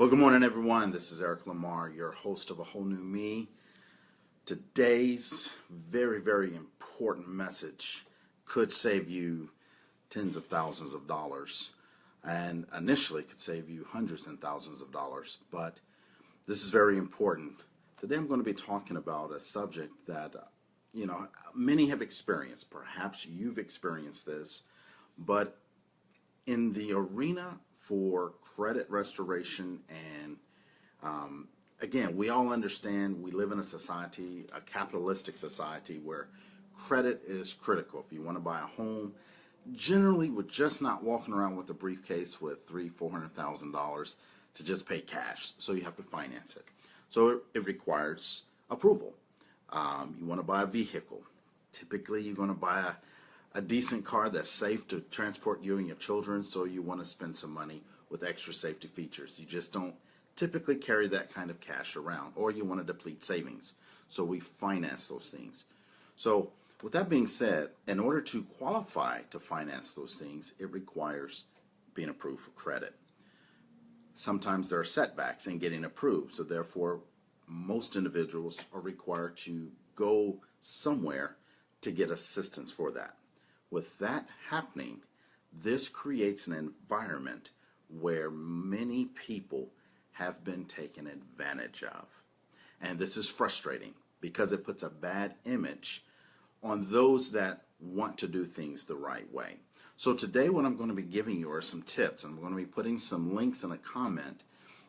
Well, good morning, everyone. This is Eric Lamar, your host of A Whole New Me. Today's very important message could save you tens of thousands of dollars, and initially could save you hundreds and thousands of dollars, but this is very important. Today I'm going to be talking about a subject that, many have experienced. Perhaps you've experienced this, but in the arena for credit restoration and again, we all understand we live in a society, a capitalistic society, where credit is critical. If you want to buy a home, generally we're just not walking around with a briefcase with $300,000-$400,000 to just pay cash. So you have to finance it. So it requires approval. You want to buy a vehicle. Typically you're going to buy a decent car that's safe to transport you and your children, so you want to spend some money with extra safety features. You just don't typically carry that kind of cash around, or you want to deplete savings. So we finance those things. So with that being said, in order to qualify to finance those things, it requires being approved for credit. Sometimes there are setbacks in getting approved, so therefore most individuals are required to go somewhere to get assistance for that. With that happening, this creates an environment where many people have been taken advantage of. And this is frustrating because it puts a bad image on those that want to do things the right way. So today what I'm going to be giving you are some tips. I'm going to be putting some links in a comment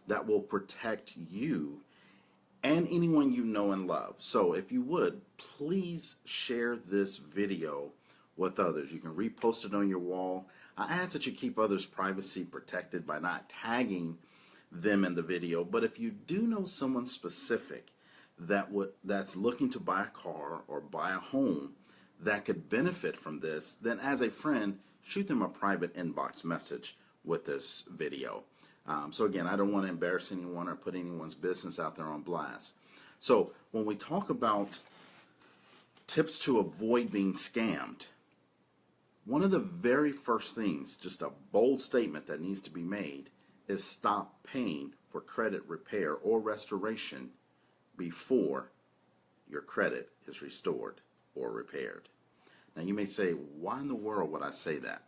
that will protect you and anyone you know and love. So if you would, please share this video with others. You can repost it on your wall. I ask that you keep others' privacy protected by not tagging them in the video, but if you do know someone specific that's looking to buy a car or buy a home that could benefit from this, then as a friend, shoot them a private inbox message with this video. So again, I don't want to embarrass anyone or put anyone's business out there on blast. So when we talk about tips to avoid being scammed, one of the very first things, just a bold statement that needs to be made, is stop paying for credit repair or restoration before your credit is restored or repaired. Now you may say, why in the world would I say that?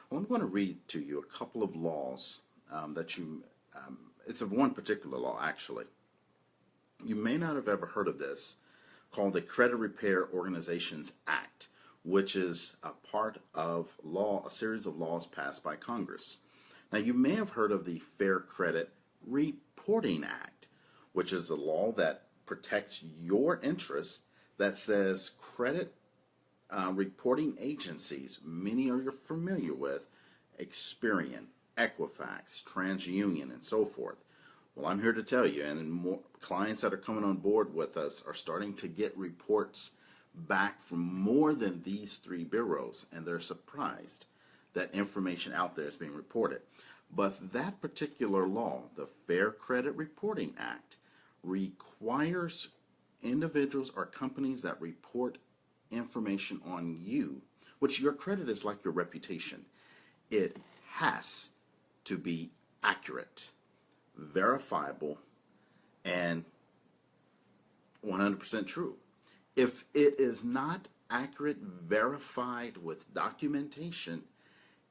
Well, I'm going to read to you a couple of laws it's of one particular law actually. You may not have ever heard of this, called the Credit Repair Organizations Act, which is a part of a series of laws passed by Congress. Now you may have heard of the Fair Credit Reporting Act, which is a law that protects your interests, that says credit reporting agencies, many are you familiar with, Experian, Equifax, TransUnion, and so forth. Well, I'm here to tell you, and more clients that are coming on board with us are starting to get reports back from more than these three bureaus, and they're surprised that information out there is being reported. But that particular law, the Fair Credit Reporting Act, requires individuals or companies that report information on you, which your credit is like your reputation. It has to be accurate, verifiable, and 100% true. If it is not accurate, verified with documentation,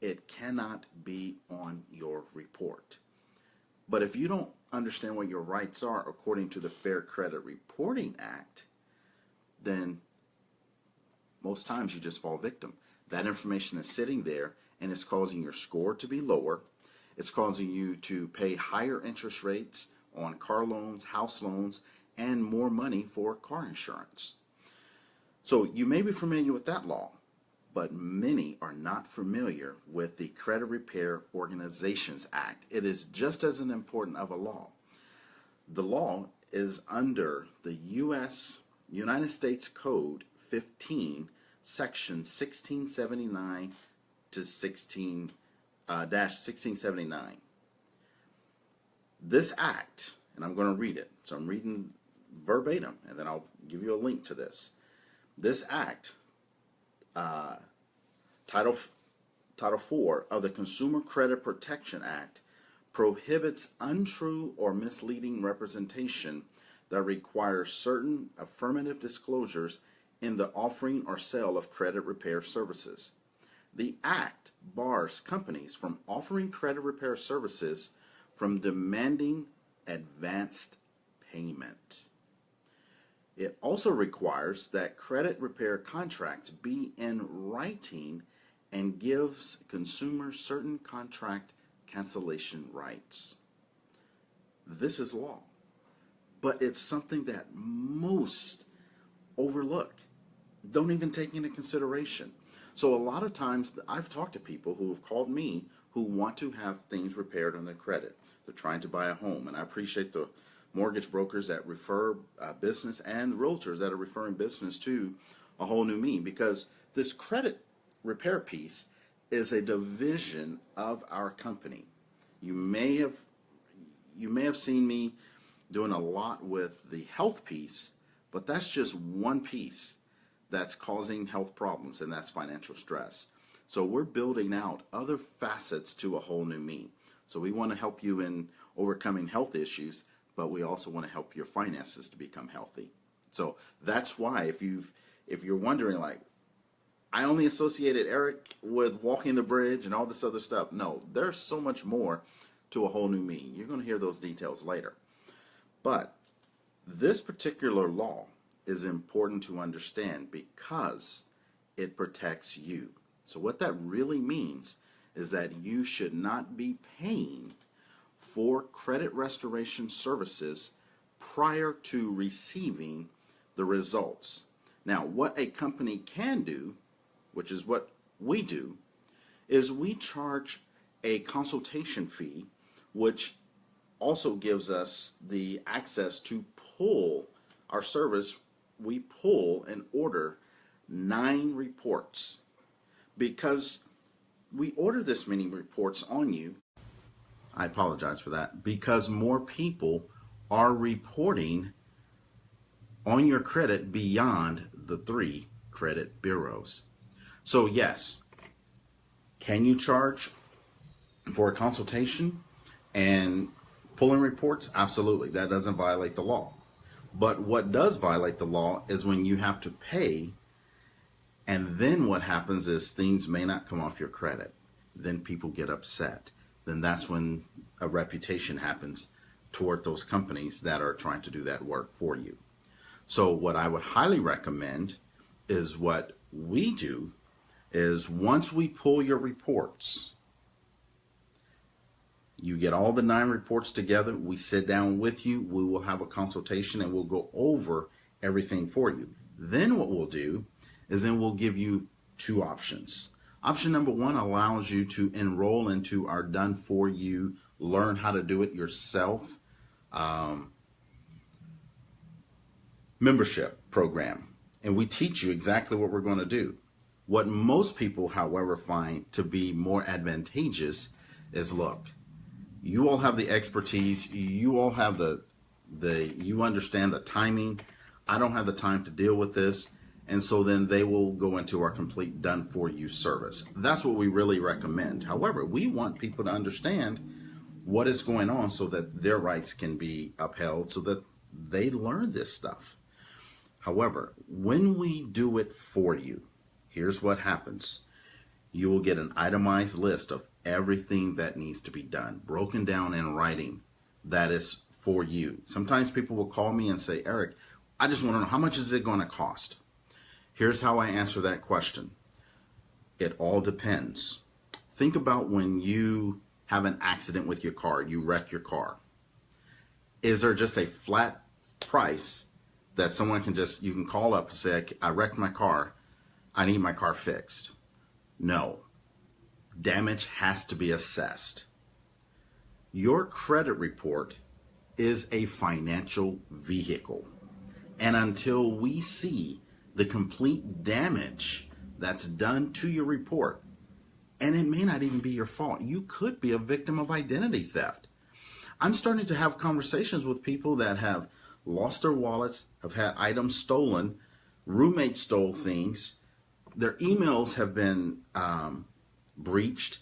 it cannot be on your report. But if you don't understand what your rights are according to the Fair Credit Reporting Act, then most times you just fall victim. That information is sitting there and it's causing your score to be lower. It's causing you to pay higher interest rates on car loans, house loans, and more money for car insurance. So you may be familiar with that law, but many are not familiar with the Credit Repair Organizations Act. It is just as important of a law. The law is under the United States Code 15, Section 1679 to 1679. This act, and I'm going to read it, so I'm reading verbatim, and then I'll give you a link to this. This act, Title 4 of the Consumer Credit Protection Act, prohibits untrue or misleading representation that requires certain affirmative disclosures in the offering or sale of credit repair services. The Act bars companies from offering credit repair services from demanding advanced payment. It also requires that credit repair contracts be in writing and gives consumers certain contract cancellation rights. This is law, but it's something that most overlook, don't even take into consideration. So a lot of times I've talked to people who have called me who want to have things repaired on their credit. They're trying to buy a home, and I appreciate the mortgage brokers that refer business and the realtors that are referring business to A Whole New Me, because this credit repair piece is a division of our company. You may have seen me doing a lot with the health piece, but that's just one piece that's causing health problems, and that's financial stress. So we're building out other facets to A Whole New Me. So we want to help you in overcoming health issues, but we also want to help your finances to become healthy. So that's why if you're wondering, like, I only associated Eric with walking the bridge and all this other stuff. No, there's so much more to A Whole New Me. You're going to hear those details later. But this particular law is important to understand because it protects you. So what that really means is that you should not be paying for credit restoration services prior to receiving the results. Now, what a company can do, which is what we do, is we charge a consultation fee, which also gives us the access to pull our service. We pull and order 9 reports. Because we order this many reports on you, I apologize for that, because more people are reporting on your credit beyond the 3 credit bureaus. So yes, can you charge for a consultation and pulling reports? Absolutely, that doesn't violate the law. But what does violate the law is when you have to pay, and then what happens is things may not come off your credit. Then people get upset. Then that's when a reputation happens toward those companies that are trying to do that work for you. So what I would highly recommend is what we do is once we pull your reports, you get all the 9 reports together, we sit down with you, we will have a consultation and we'll go over everything for you. Then what we'll do is then we'll give you 2 options. Option number 1 allows you to enroll into our done for you, learn how to do it yourself membership program. And we teach you exactly what we're going to do. What most people, however, find to be more advantageous is, look, you all have the expertise, you all have you understand the timing. I don't have the time to deal with this. And so then they will go into our complete done for you service. That's what we really recommend. However, we want people to understand what is going on so that their rights can be upheld, so that they learn this stuff. However, when we do it for you, here's what happens. You will get an itemized list of everything that needs to be done, broken down in writing, that is for you. Sometimes people will call me and say, Eric, I just want to know, how much is it going to cost? Here's how I answer that question. It all depends. Think about when you have an accident with your car, you wreck your car. Is there just a flat price that someone can you can call up and say, I wrecked my car, I need my car fixed? No. Damage has to be assessed. Your credit report is a financial vehicle. And until we see the complete damage that's done to your report, and it may not even be your fault, you could be a victim of identity theft. I'm starting to have conversations with people that have lost their wallets, have had items stolen, roommates stole things, their emails have been breached,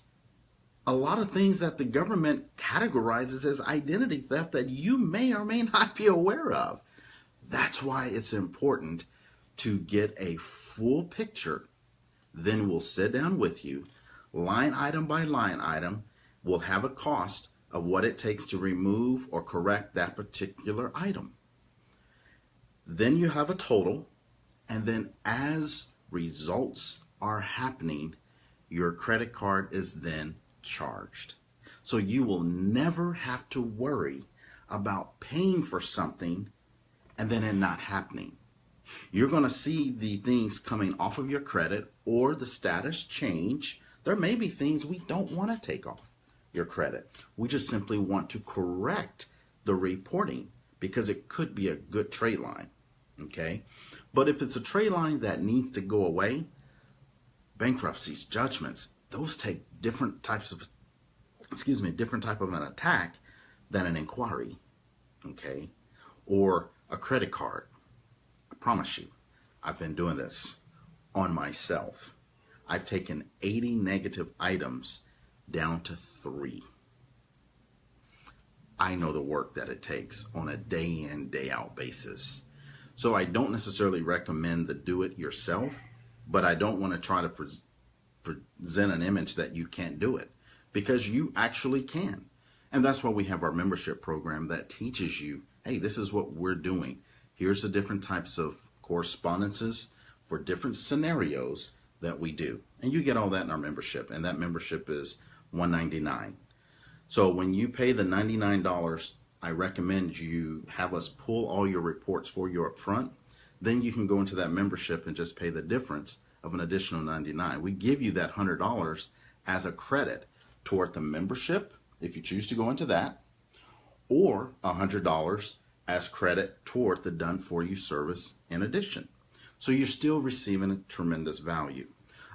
a lot of things that the government categorizes as identity theft that you may or may not be aware of. That's why it's important to get a full picture. Then we'll sit down with you, line item by line item. We'll have a cost of what it takes to remove or correct that particular item. Then you have a total, and then as results are happening, your credit card is then charged. So you will never have to worry about paying for something and then it not happening. You're going to see the things coming off of your credit or the status change. There may be things we don't want to take off your credit. We just simply want to correct the reporting because it could be a good trade line. Okay? But if it's a trade line that needs to go away, bankruptcies, judgments, those take different type of an attack than an inquiry. Okay? Or a credit card. I promise you, I've been doing this on myself. I've taken 80 negative items down to 3. I know the work that it takes on a day in, day out basis. So I don't necessarily recommend the do it yourself, but I don't want to try to present an image that you can't do it, because you actually can. And that's why we have our membership program that teaches you, hey, this is what we're doing. Here's the different types of correspondences for different scenarios that we do. And you get all that in our membership, and that membership is $199. So when you pay the $99, I recommend you have us pull all your reports for you up front. Then you can go into that membership and just pay the difference of an additional $99. We give you that $100 as a credit toward the membership, if you choose to go into that, or $100 as credit toward the done for you service in addition. So you're still receiving a tremendous value.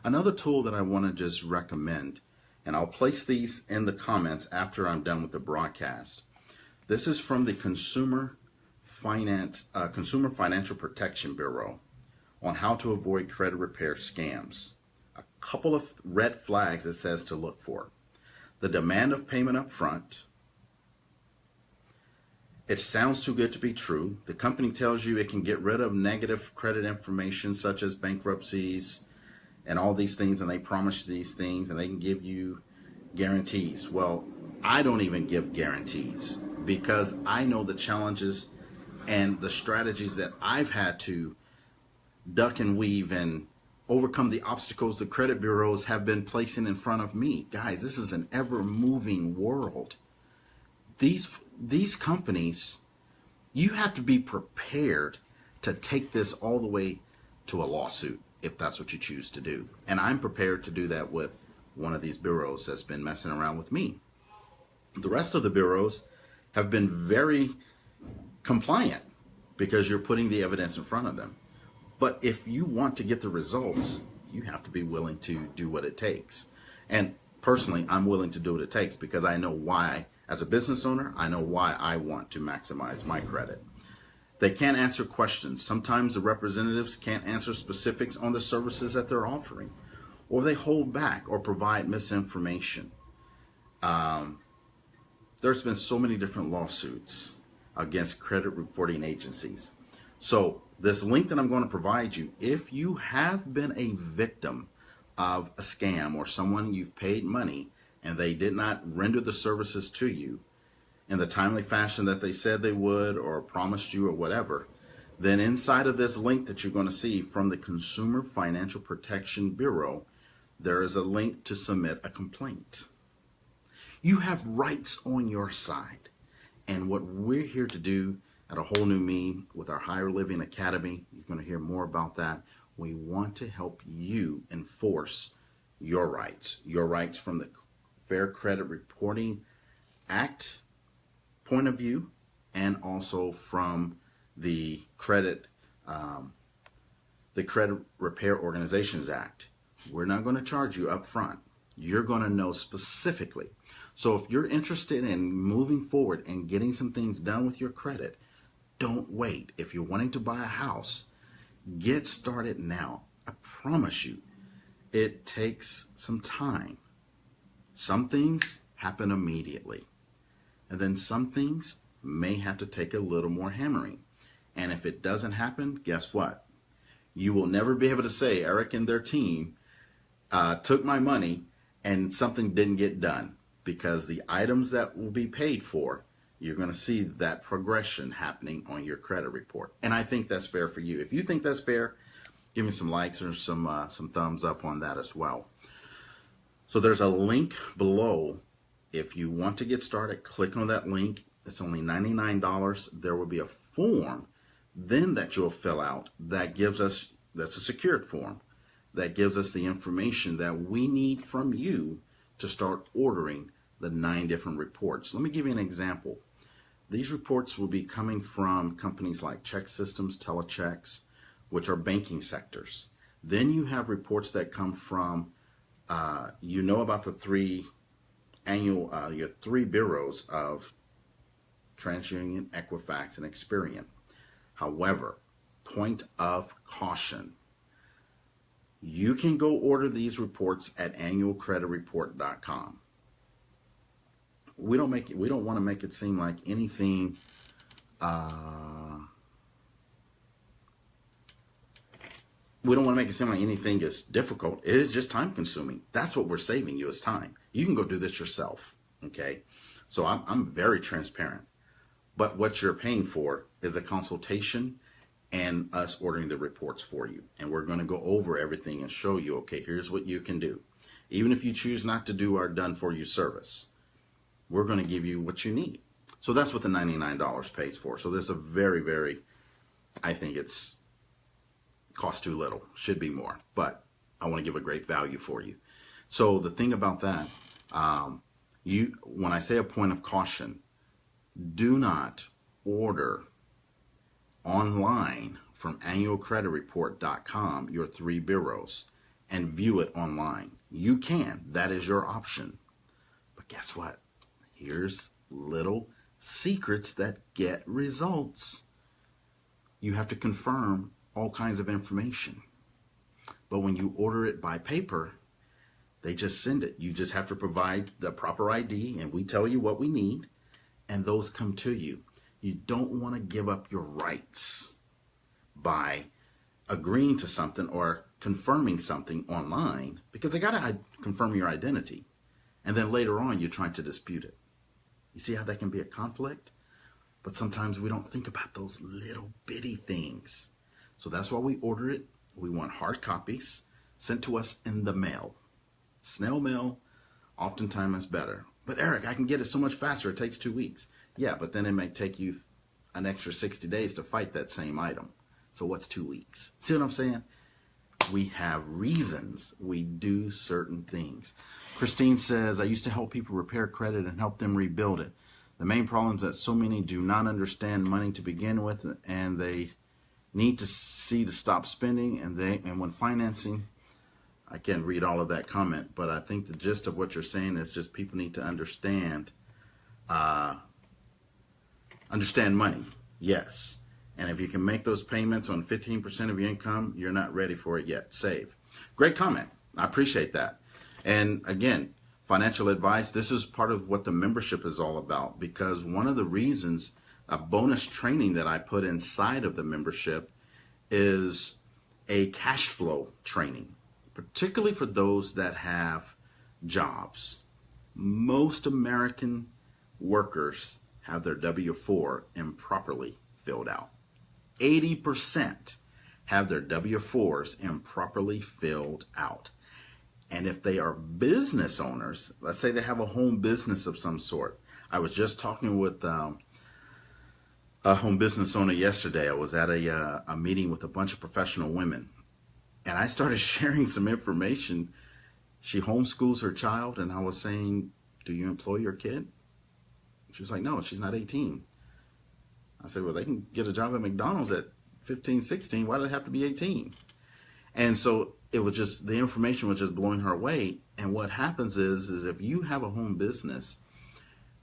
Another tool that I want to just recommend, and I'll place these in the comments after I'm done with the broadcast. This is from the Consumer Financial Protection Bureau on how to avoid credit repair scams. A couple of red flags it says to look for. The demand of payment up front. It sounds too good to be true. The company tells you it can get rid of negative credit information such as bankruptcies and all these things, and they promise these things and they can give you guarantees. Well, I don't even give guarantees because I know the challenges and the strategies that I've had to duck and weave and overcome the obstacles the credit bureaus have been placing in front of me. Guys, this is an ever-moving world. These companies, you have to be prepared to take this all the way to a lawsuit if that's what you choose to do. And I'm prepared to do that with one of these bureaus that's been messing around with me. The rest of the bureaus have been very compliant because you're putting the evidence in front of them. But if you want to get the results, you have to be willing to do what it takes. And personally, I'm willing to do what it takes because I know why. As a business owner, I know why I want to maximize my credit. They can't answer questions. Sometimes the representatives can't answer specifics on the services that they're offering, or they hold back or provide misinformation. There's been so many different lawsuits against credit reporting agencies. So this link that I'm going to provide you, if you have been a victim of a scam or someone you've paid money and they did not render the services to you in the timely fashion that they said they would or promised you or whatever, then inside of this link that you're going to see from the Consumer Financial Protection Bureau, there is a link to submit a complaint. You have rights on your side. And what we're here to do at A Whole New Me with our Higher Living Academy, you're going to hear more about that. We want to help you enforce your rights from the Fair Credit Reporting Act point of view, and also from the Credit Repair Organizations Act. We're not going to charge you up front. You're going to know specifically. So if you're interested in moving forward and getting some things done with your credit, don't wait. If you're wanting to buy a house, get started now. I promise you, it takes some time. Some things happen immediately, and then some things may have to take a little more hammering. And if it doesn't happen, guess what? You will never be able to say Eric and their team took my money and something didn't get done, because the items that will be paid for, you're going to see that progression happening on your credit report. And I think that's fair for you. If you think that's fair, give me some likes or some thumbs up on that as well. So there's a link below. If you want to get started, click on that link. It's only $99. There will be a form then that you'll fill out that gives us, that's a secured form, that gives us the information that we need from you to start ordering the 9 different reports. Let me give you an example. These reports will be coming from companies like Check Systems, Telechecks, which are banking sectors. Then you have reports that come from, you know about the 3 annual, your 3 bureaus of TransUnion, Equifax, and Experian. However, point of caution, you can go order these reports at annualcreditreport.com. We don't want to make it seem like anything we don't want to make it seem like anything is difficult. It is just time consuming. That's what we're saving you, is time. You can go do this yourself. Okay. So I'm very transparent, but what you're paying for is a consultation and us ordering the reports for you. And we're going to go over everything and show you, okay, here's what you can do. Even if you choose not to do our done for you service, we're going to give you what you need. So that's what the $99 pays for. So this is a very, very, I think it's cost too little, should be more, but I want to give a great value for you. So the thing about that, when I say a point of caution, do not order online from annualcreditreport.com your 3 bureaus and view it online. You can, that is your option. But guess what? Here's little secrets that get results. You have to confirm all kinds of information. But when you order it by paper, they just send it. You just have to provide the proper ID, and we tell you what we need, and those come to you. You don't want to give up your rights by agreeing to something or confirming something online, because they got to confirm your identity. And then later on, you're trying to dispute it. You see how that can be a conflict? But sometimes we don't think about those little bitty things. So that's why we order it. We want hard copies sent to us in the mail. Snail mail, oftentimes is better. But Eric, I can get it so much faster. It takes 2 weeks. Yeah, but then it may take you an extra 60 days to fight that same item. So what's 2 weeks? See what I'm saying? We have reasons we do certain things. Christine says, I used to help people repair credit and help them rebuild it. The main problem is that so many do not understand money to begin with, and they need to see to stop spending, and when financing, I can't read all of that comment, but I think the gist of what you're saying is just people need to understand money. Yes. And if you can make those payments on 15% of your income, you're not ready for it yet. Save. Great comment. I appreciate that. And again, financial advice, this is part of what the membership is all about, because one of the reasons, a bonus training that I put inside of the membership is a cash flow training, particularly for those that have jobs. Most American workers have their W-4 improperly filled out. 80% have their W-4s improperly filled out. And if they are business owners, let's say they have a home business of some sort. I was just talking with a home business owner yesterday. I was at a meeting with a bunch of professional women, and I started sharing some information. She homeschools her child, and I was saying, do you employ your kid? She was like, no, she's not 18. I said, well, they can get a job at McDonald's at 15, 16. Why do they have to be 18? And so it was just, the information was just blowing her away. And what happens is if you have a home business,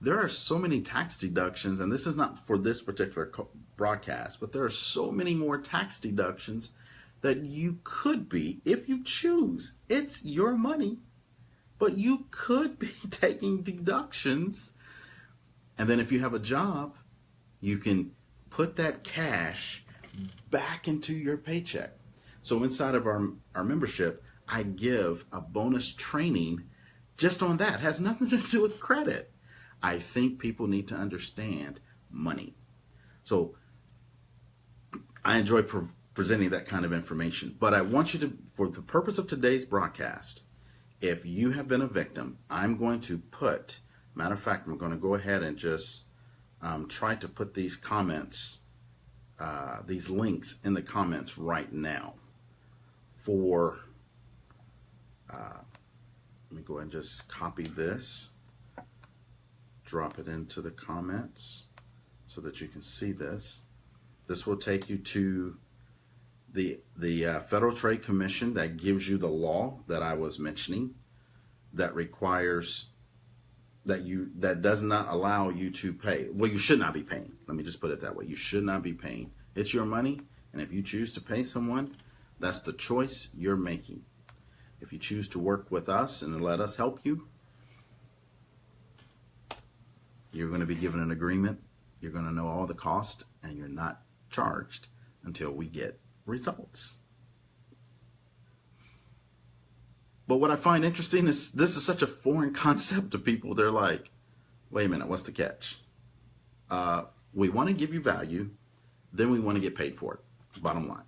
there are so many tax deductions, and this is not for this particular broadcast, but there are so many more tax deductions that you could be, if you choose. It's your money. but you could be taking deductions. And then if you have a job, you can put that cash back into your paycheck. So inside of our membership, I give a bonus training just on that. It has nothing to do with credit. I think people need to understand money. So I enjoy presenting that kind of information, but I want you to, for the purpose of today's broadcast, if you have been a victim, I'm going to put, matter of fact, I'm going to go ahead and just try to put these comments, these links in the comments right now for, let me go ahead and just copy this, drop it into the comments so that you can see this. This will take you to the Federal Trade Commission that gives you the law that I was mentioning that requires that does not allow you to pay. Well, you should not be paying. Let me just put it that way. You should not be paying. It's your money, and if you choose to pay someone, that's the choice you're making. If you choose to work with us and let us help you, you're going to be given an agreement. You're going to know all the cost, and you're not charged until we get results. But what I find interesting is this is such a foreign concept to people. They're like, wait a minute, what's the catch? We want to give you value, then we want to get paid for it. Bottom line.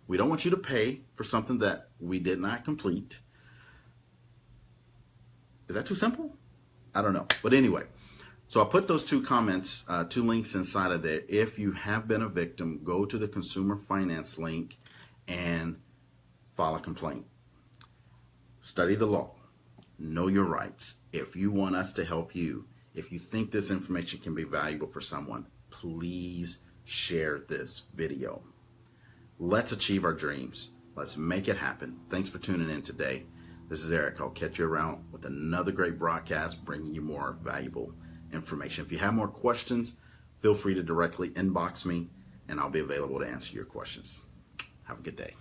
We don't want you to pay for something that we did not complete. Is that too simple? I don't know. But anyway, so I put those two comments, two links inside of there. If you have been a victim, go to the consumer finance link and file a complaint. Study the law. Know your rights. If you want us to help you, if you think this information can be valuable for someone, please share this video. Let's achieve our dreams. Let's make it happen. Thanks for tuning in today. This is Eric. I'll catch you around with another great broadcast bringing you more valuable information. If you have more questions, feel free to directly inbox me and I'll be available to answer your questions. Have a good day.